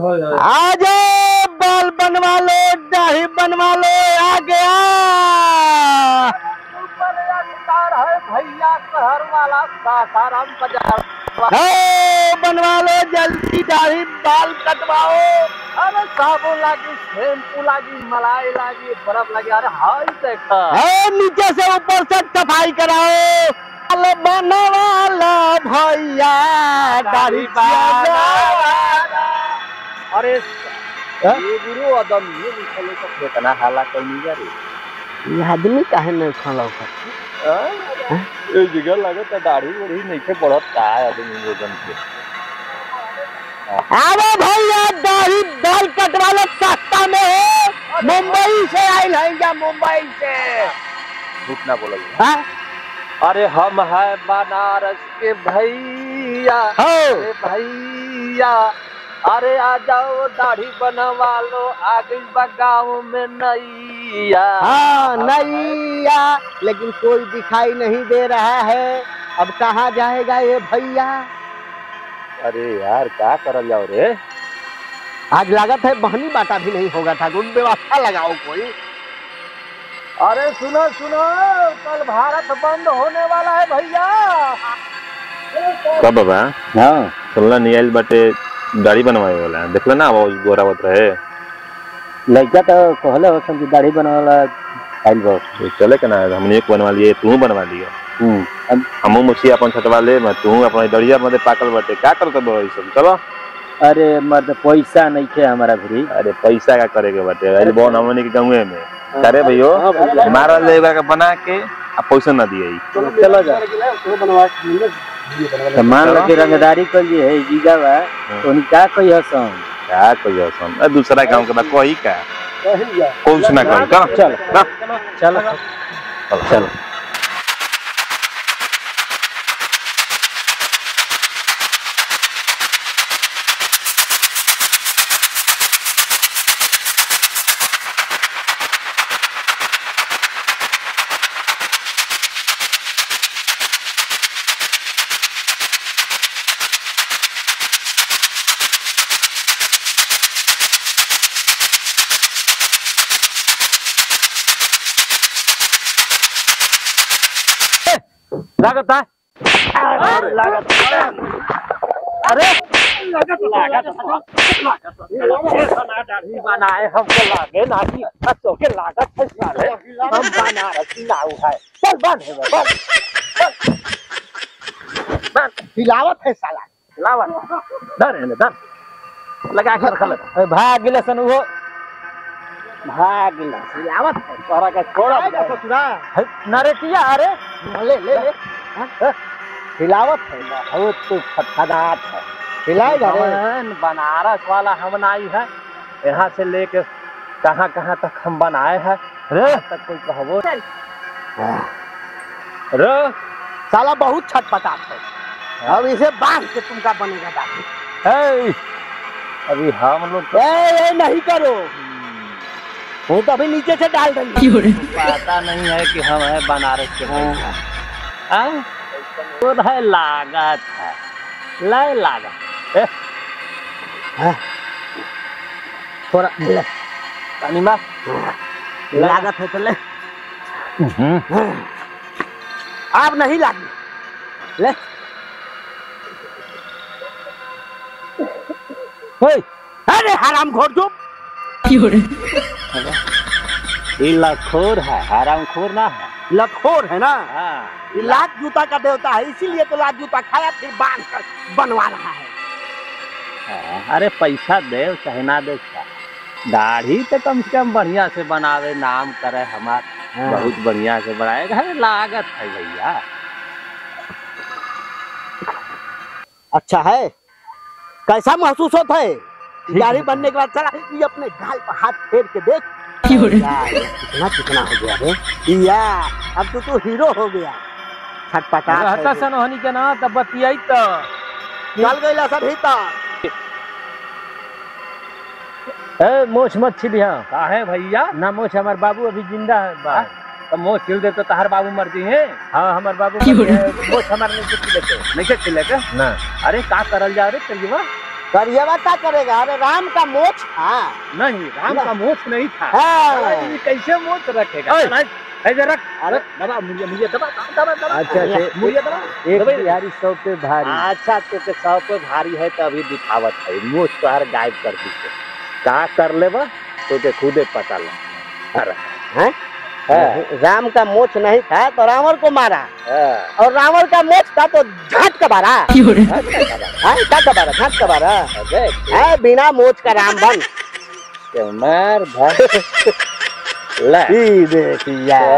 आज बाल बनवा लो, दाढ़ी बनवा लो, आ गया भैया शहर वाला सासाराम बाजार बनवा लो जल्दी, दाढ़ी बाल कटवाओ। अरे साबुन लागी, शैम्पू लागी, मलाई लागी, बर्फ लागी। अरे हाय देखा नीचे से ऊपर से सफाई कराओ। बनवा लो भैया दाढ़ी अरे ये गुरु आदम ये लिखल है तो कितना हाला करनी जा रे। ये आदमी काहे न खला ए जगह लगत दाढ़ी बड़ी नहीं के बढ़त का आदमी लोगन के। अरे भैया दाढ़ी बाल कटवा लो, सस्ता में हो। मुंबई से आइल है या मुंबई से झूठ ना बोलो। अरे हम है बनारस के भैया, अरे भैया अरे आ जाओ दाढ़ी बनवा लो, आ गई बा गाँव में नैया। हाँ नैया, लेकिन कोई दिखाई नहीं दे रहा है। अब कहाँ जाएगा ये भैया? अरे यार क्या करल जाओ रे। आज लागत है बहनी बाटा भी नहीं होगा था, कुछ व्यवस्था लगाओ कोई। अरे सुनो सुनो, कल भारत बंद होने वाला है भैया। कब बाबा? हाँ चलना नियल बटे दाढ़ी बनवाए वाला देखला ना, वो गोरावत रहे लड़का तो कहले हो कि दाढ़ी बनवाला आइल बा। चले के ना, हमने एक बनवा लिए, तू बनवा लिया। हमू मुछी अपन छटवा ले, मैं तू अपना दड़िया मदे पाकल बटे क्या करत बो ई सब। चलो अरे मर्द पैसा नहीं थे हमारा घरी। अरे पैसा का करे के बटे आइल बोन हमने के गांव में करे भैयो मारा लेगा का बना के अब पैसा ना दिए। चलो जा तो मान लो कि रंगदारी कर लिए है जीगा बा तो उन क्या कही हसन, क्या कही हसन दूसरा गांव के बा कोई का कुछ ना कही। चल चलो चलो लागत है। अरे दाढ़ी बनाए हमको लागे नाटी अच्छो के लागत है साले। हम बनारस ना उठाए चल बंद है बंद हिलावत है साला, हिलावत धर है धर लगा के रख ले। भाग गिला सन वो भाग गिला हिलावत है तोरा का छोड़ा ससुरा नरेटिया। अरे ले ले ले हिलावत है बहुत तो खतरनाक है। हिलाएगा रे बनारस वाला हम नाई है, यहाँ से लेके कहाँ कहाँ तक हम बनाए हैं रे तक कोई कहबो रे साला बहुत छटपटाट है। अब इसे बांध के तुमका बनेगा दाढ़ी। अभी हम लोग नहीं करो, वो तो अभी नीचे से डाल देंगे। पता नहीं है कि हम है बनारस के तो है लागत है लाई लागत थोड़ा पानी में लागत है तो ले। आप नहीं लागी ले। अरे हराम खोर चुप। ये लखोर है, हराम खोर ना है, लखोर है ना। हाँ ये लात जूता का देवता है, इसीलिए तो लात जूता खाया फिर बांध कर बनवा रहा है। अरे पैसा दे चाहे ना दे, दाढ़ी तो कम से कम बढ़िया से बनावे, नाम करे हमार बहुत बढ़िया से बनाएगा। लागत है भैया। अच्छा है, कैसा महसूस होता है दाढ़ी बनने के बाद? चला ये अपने गाल पर हाथ फेर के देख, कितना कितना हो गया रे या। अब तो हीरो हो गया। छटपटा सन होनी के ना तब बतियाई तो चल गईला सब भीतर। मोछ मत छिलिया। का है भैया ना मोछ, हमार बाबू अभी जिंदा है। तो मोछ छिल दे तो तहार बाबू मर गई है। हाँ हमार बाबू मोछ हमारे नहीं छिले के ना। अरे का करल जा रे चलिए करिएवा क्या करेगा? अरे राम का मोछ था। नहीं, राम का मोछ नहीं था। हाँ। ये कैसे मोछ रखेगा? ऐसे रख। अरे दबा मुझे दबा। अच्छा मुझे दबा। एक बिहारी 100 पे भारी। अच्छा तो के 100 पे भारी है तो अभी दिखावत है। मोछ तो हर गायब कर दी। क्या कर लेबा तो के खुदे पता लग। अरे हैं? राम का मोछ नहीं था तो रावण को मारा, और रावण का मोछ था तो झाट का मारा। क्या का मारा? झाट का मारा है। बिना मोछ का राम बन मार भाई। देखिए।